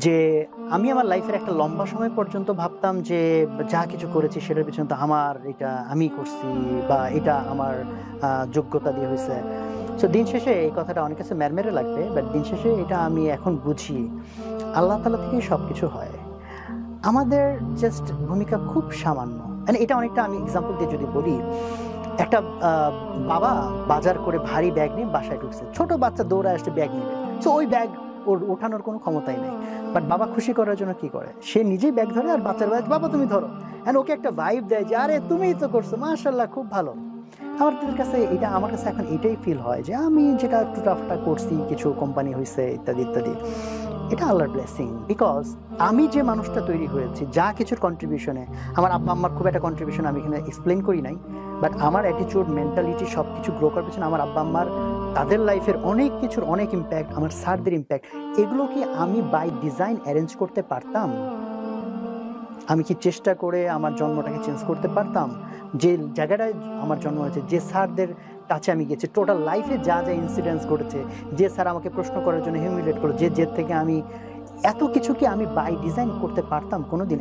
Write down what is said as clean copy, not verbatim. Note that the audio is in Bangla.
যে আমি আমার লাইফের একটা লম্বা সময় পর্যন্ত ভাবতাম যে যা কিছু করেছি সেটার পিছনে তো আমার এটা আমি করছি বা এটা আমার যোগ্যতা দিয়ে হয়েছে। সো দিন শেষে এই কথাটা অনেক কাছে ম্যারমেরে লাগবে, বাট দিন শেষে এটা আমি এখন বুঝি আল্লাহ তাআলা থেকেই সবকিছু হয়। আমাদের জাস্ট ভূমিকা খুব সামান্য। মানে এটা অনেকটা আমি এক্সাম্পল দিয়ে যদি বলি, একটা বাবা বাজার করে ভারী ব্যাগ নিয়ে বাসায় ঢুকছে, ছোট বাচ্চা দৌড়ায় আসছে ব্যাগ নিবে, সো ওই ব্যাগ ওর ওঠানোর কোনো ক্ষমতাই নেই। বাট বাবা খুশি করার জন্য কি করে, সে নিজেই ব্যাগ ধরে আর বাচ্চার ব্যাগ বাবা তুমি ধরো, এন্ড ওকে একটা ভাইব দেয় যে আরে তুমিই তো করছো, মাশাআল্লাহ খুব ভালো। আমাদের কাছে এটা, আমার কাছে এখন এটাই ফিল হয় যে আমি যেটা টুটাফটা করছি, কিছু কোম্পানি হয়েছে ইত্যাদি ইত্যাদি, এটা আল্লাহর ব্লেসিং। বিকজ আমি যে মানুষটা তৈরি হয়েছি যা কিছুর কন্ট্রিবিউশনে, আমার আব্বা আম্মার খুব একটা কন্ট্রিবিউশন আমি এখানে এক্সপ্লেন করি নাই, বাট আমার অ্যাটিটিউড মেন্টালিটি সব কিছু গ্রো করার পেছনে আমার আব্বা আম্মার, তাদের লাইফের অনেক কিছুর অনেক ইম্প্যাক্ট, আমার স্যারদের ইম্প্যাক্ট, এগুলো কি আমি বাই ডিজাইন অ্যারেঞ্জ করতে পারতাম? আমি কি চেষ্টা করে আমার জন্মটাকে চেঞ্জ করতে পারতাম? যে জায়গাটায় আমার জন্ম হয়েছে, যে স্যারদের কাছে আমি গেছি, টোটাল লাইফে যা যা ইনসিডেন্টস ঘটেছে, যে স্যার আমাকে প্রশ্ন করার জন্য হিউমিলেট করলো, যে থেকে আমি এত কিছু কি আমি বাই ডিজাইন করতে পারতাম কোনোদিন?